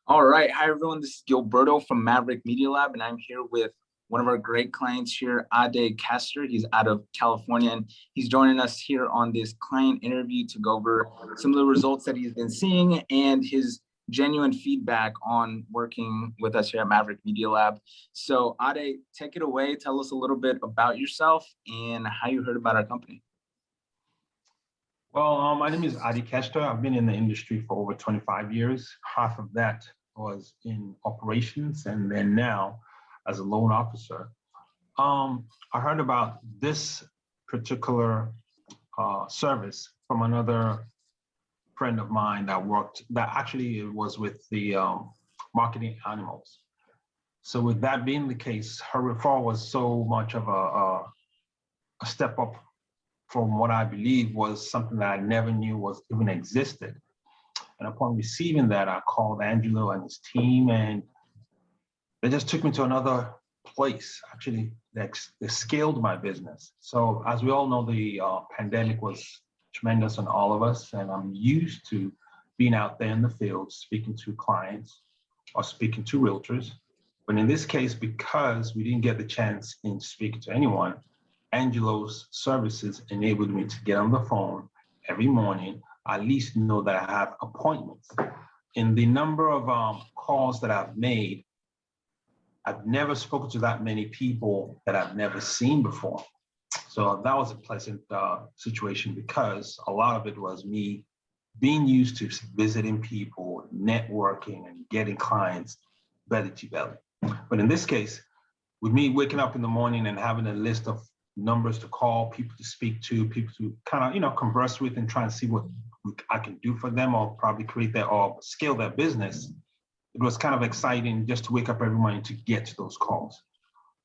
All right. Hi, everyone. This is Gilberto from Maverick Media Lab, and I'm here with one of our great clients here, Ade Kester. He's out of California, and he's joining us here on this client interview to go over some of the results that he's been seeing and his genuine feedback on working with us here at Maverick Media Lab. So Ade, take it away. Tell us a little bit about yourself and how you heard about our company. Well, my name is Ade Kester. I've been in the industry for over 25 years. Half of that was in operations, and then now as a loan officer. I heard about this particular service from another friend of mine that actually was with the marketing animals. So with that being the case, her referral was so much of a step up from what I believe was something that I never knew was even existed. And upon receiving that, I called Angelo and his team, and they just took me to another place. Actually, they scaled my business. So as we all know, the pandemic was tremendous on all of us, and I'm used to being out there in the field, speaking to clients or speaking to realtors. But in this case, because we didn't get the chance in speaking to anyone, Angelo's services enabled me to get on the phone every morning, at least know that I have appointments. In the number of calls that I've made, I've never spoken to that many people that I've never seen before. So that was a pleasant situation, because a lot of it was me being used to visiting people, networking, and getting clients belly to belly. But in this case, with me waking up in the morning and having a list of numbers to call, people to speak to, people to kind of, converse with and try and see what I can do for them, or probably or scale their business. It was kind of exciting just to wake up every morning to get to those calls.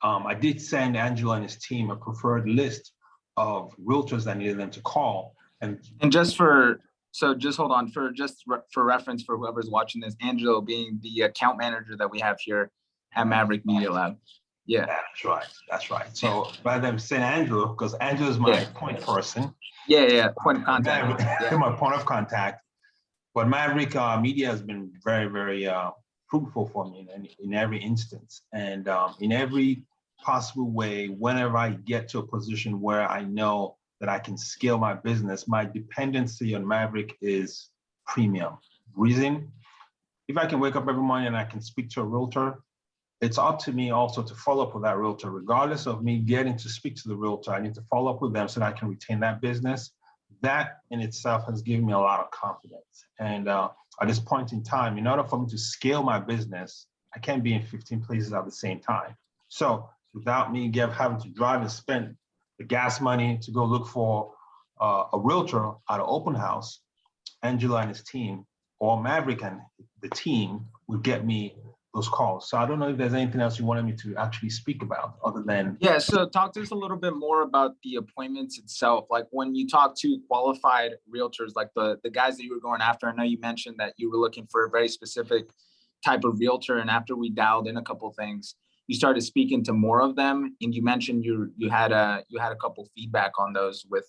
I did send Angelo and his team a preferred list of realtors that needed them to call. And just hold on, for reference for whoever's watching this, Angelo being the account manager that we have here at Maverick Media Lab. Yeah, that's right. So rather than saying Angelo, because Angelo is my point person. Yeah, point of contact. My point of contact. But Maverick Media has been very, very fruitful for me in every instance, and in every possible way. Whenever I get to a position where I know that I can scale my business, my dependency on Maverick is premium. Reason, if I can wake up every morning and I can speak to a realtor, it's up to me also to follow up with that realtor. Regardless of me getting to speak to the realtor, I need to follow up with them so that I can retain that business. That in itself has given me a lot of confidence. And at this point in time, in order for me to scale my business, I can't be in 15 places at the same time. So without me having to drive and spend the gas money to go look for a realtor at an open house, Angelo and his team, or Maverick and the team, would get me those calls. So I don't know if there's anything else you wanted me to actually speak about other than. Yeah, so talk to us a little bit more about the appointments itself. Like when you talk to qualified realtors, like the guys that you were going after, I know you mentioned that you were looking for a very specific type of realtor. And after we dialed in a couple of things, you started speaking to more of them. And you mentioned you had a couple feedback on those with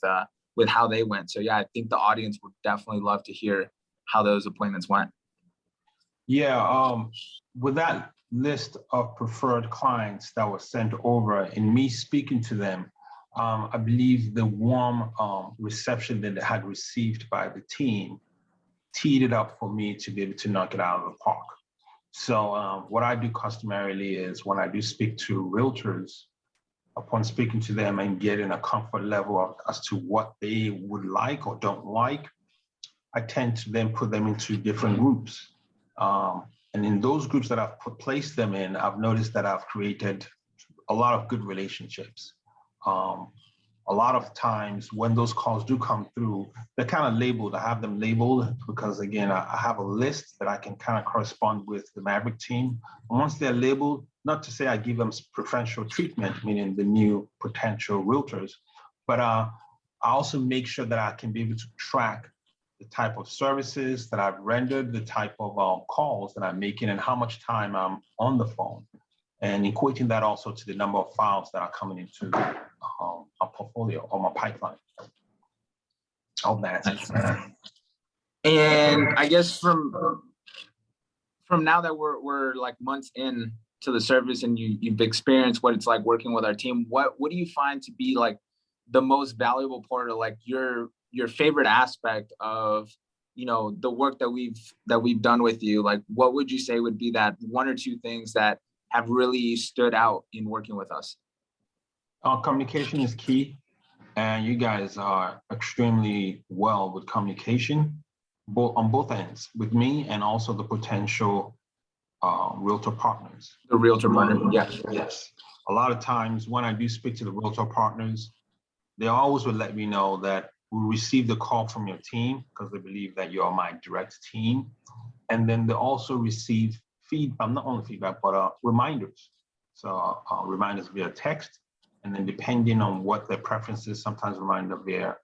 how they went. So yeah, I think the audience would definitely love to hear how those appointments went. Yeah, with that list of preferred clients that was sent over and me speaking to them, I believe the warm reception that they had received by the team teed it up for me to be able to knock it out of the park. So what I do customarily is when I do speak to realtors, upon speaking to them and getting a comfort level as to what they would like or don't like, I tend to then put them into different groups. And in those groups that I've placed them in, I've noticed that I've created a lot of good relationships. A lot of times when those calls do come through, they're kind of labeled. I have them labeled because, again, I have a list that I can kind of correspond with the Maverick team. And once they're labeled, not to say I give them preferential treatment, meaning the new potential realtors, but I also make sure that I can be able to track the type of services that I've rendered, the type of calls that I'm making, and how much time I'm on the phone, and equating that also to the number of files that are coming into a portfolio or my pipeline. I hope that answers that. And And I guess from now that we're like months in to the service and you've experienced what it's like working with our team, what do you find to be like the most valuable part, or like your favorite aspect of, you know, the work that we've done with you? Like, what would you say would be that one or two things that have really stood out in working with us? Communication is key, and you guys are extremely well with communication, both on both ends, with me and also the potential realtor partners. The realtor partner, yeah. Yes. A lot of times when I do speak to the realtor partners, they always would let me know that we received a call from your team because they believe that you're my direct team. And then they also receive feedback, not only feedback, but reminders. So reminders via text, and then depending on what their preferences, sometimes reminder via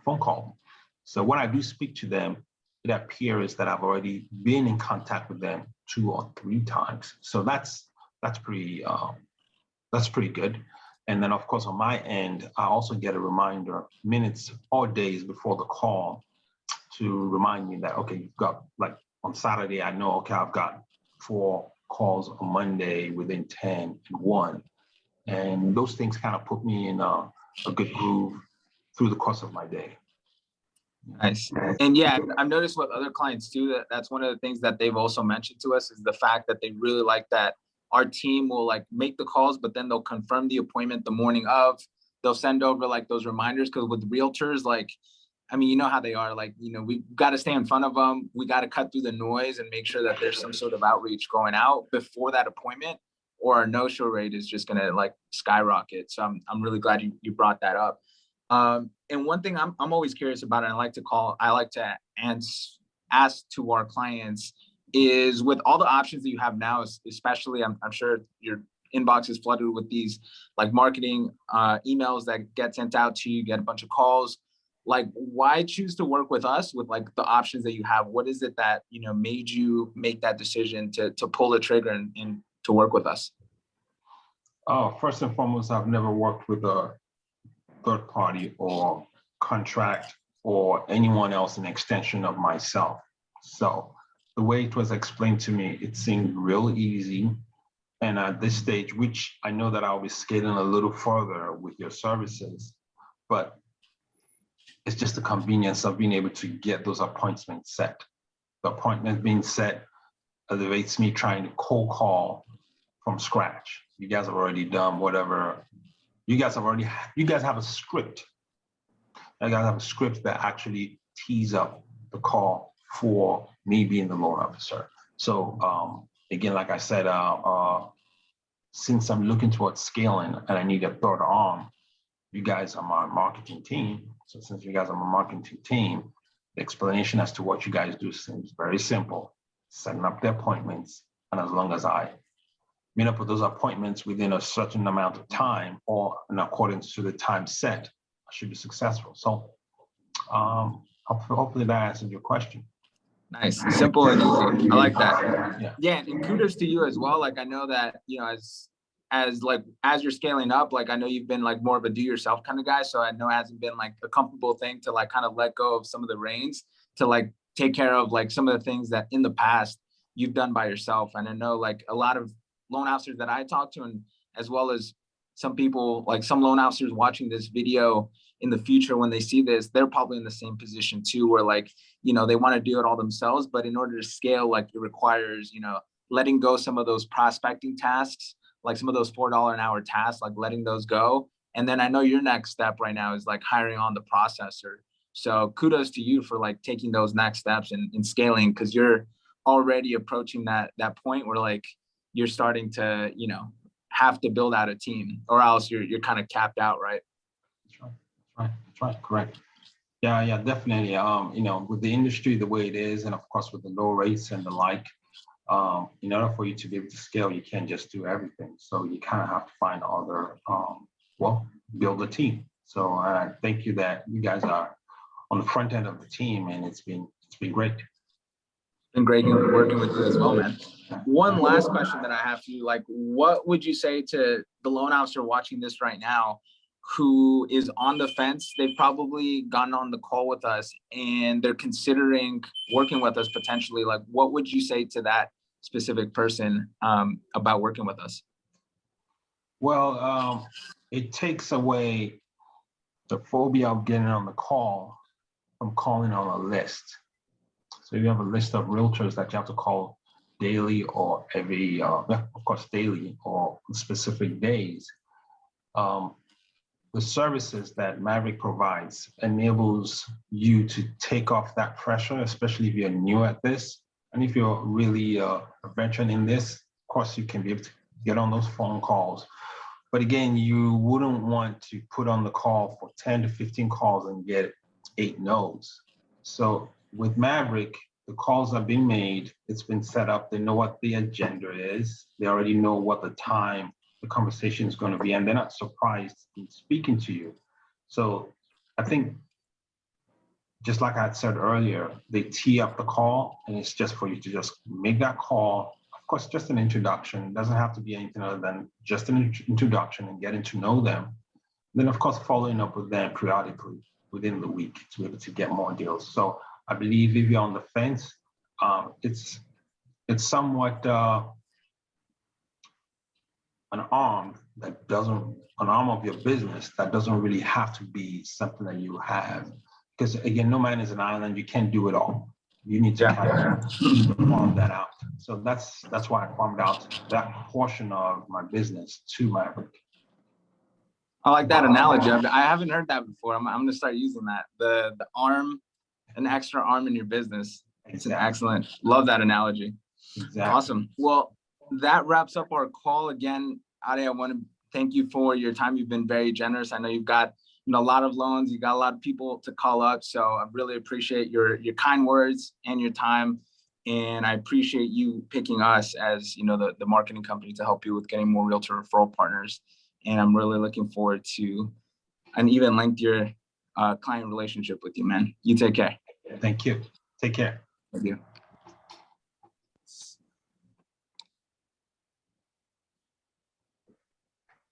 phone call. So when I do speak to them, it appears that I've already been in contact with them 2 or 3 times. So that's pretty good. And then of course on my end, I also get a reminder minutes or days before the call to remind me that, okay, you've got, like on Saturday, I know, okay, I've got 4 calls on Monday within 10 and 1. And those things kind of put me in a good groove through the course of my day. Nice. And yeah, I've noticed with other clients too, that's one of the things that they've also mentioned to us, is the fact that they really like that our team will like make the calls, but then they'll confirm the appointment the morning of. They'll send over like those reminders, because with realtors, like, I mean, you know how they are, like, you know, we've got to stay in front of them. We got to cut through the noise and make sure that there's some sort of outreach going out before that appointment, or our no-show rate is just going to like skyrocket. So I'm really glad you brought that up. And one thing I'm always curious about, and I like to ask to our clients, is with all the options that you have now, especially I'm sure your inbox is flooded with these like marketing emails that get sent out to you, get a bunch of calls. Like, why choose to work with us with like the options that you have? What is it that, you know, made you make that decision to pull the trigger and to work with us? First and foremost, I've never worked with a third party or contract or anyone else an extension of myself. So the way it was explained to me, it seemed real easy. And at this stage, which I know that I'll be scaling a little further with your services, but it's just the convenience of being able to get those appointments set. The appointment being set elevates me trying to cold call from scratch. You guys have already done whatever. You guys have a script. You guys have a script that actually tees up the call for me being the loan officer. So again, like I said, since I'm looking towards scaling and I need a third arm, you guys are my marketing team. So since you guys are my marketing team, the explanation as to what you guys do seems very simple. Setting up the appointments, and as long as I meet up with those appointments within a certain amount of time or in accordance to the time set, I should be successful. So hopefully that answered your question. Nice, simple and easy. I like that. Yeah. Yeah, and kudos to you as well. Like, I know that, you know, as you're scaling up, like I know you've been like more of a do-yourself kind of guy. So I know it hasn't been like a comfortable thing to like kind of let go of some of the reins to like take care of like some of the things that in the past you've done by yourself. And I know like a lot of loan officers that I talk to, and as well as some people, like some loan officers watching this video in the future, when they see this, they're probably in the same position too, where like, you know, they want to do it all themselves, but in order to scale, like it requires, you know, letting go some of those prospecting tasks, like some of those $4 an hour tasks, like letting those go. And then I know your next step right now is like hiring on the processor. So kudos to you for like taking those next steps and scaling, because you're already approaching that point where like you're starting to, you know, have to build out a team, or else you're kind of capped out, right? That's right, correct. Yeah, definitely. You know, with the industry the way it is, and of course with the low rates and the like, in order for you to be able to scale, you can't just do everything. So you kind of have to find other, build a team. So thank you that you guys are on the front end of the team, and it's been great. Been great working with you as well, man. One last question that I have for you, like, what would you say to the loan officer watching this right now who is on the fence. They've probably gotten on the call with us and they're considering working with us potentially. Like, what would you say to that specific person about working with us? Well, it takes away the phobia of getting on the call from calling on a list. So you have a list of realtors that you have to call daily or every, of course, daily or specific days. The services that Maverick provides enables you to take off that pressure, especially if you're new at this. And if you're really a veteran in this, of course, you can be able to get on those phone calls. But again, you wouldn't want to put on the call for 10 to 15 calls and get 8 no's. So with Maverick, the calls have been made, it's been set up, they know what the agenda is, they already know what the time the conversation is going to be, and they're not surprised in speaking to you. So I think, just like I had said earlier, they tee up the call, and it's just for you to just make that call. Of course, just an introduction. It doesn't have to be anything other than just an introduction and getting to know them. Then, of course, following up with them periodically within the week to be able to get more deals. So I believe if you're on the fence, it's somewhat an arm of your business that doesn't really have to be something that you have. Because again, no man is an island, you can't do it all. You need to kind of farm that out. So that's why I farmed out that portion of my business to Maverick. I like that analogy. I haven't heard that before. I'm gonna start using that. The arm, an extra arm in your business. It's an excellent, love that analogy. Exactly. Awesome. Well, that wraps up our call. Again, Ade, I want to thank you for your time. You've been very generous. I know you've got a lot of loans, you got a lot of people to call up. So I really appreciate your kind words and your time. And I appreciate you picking us as the marketing company to help you with getting more realtor referral partners. And I'm really looking forward to an even lengthier client relationship with you, man. You take care. Thank you. Take care. Thank you.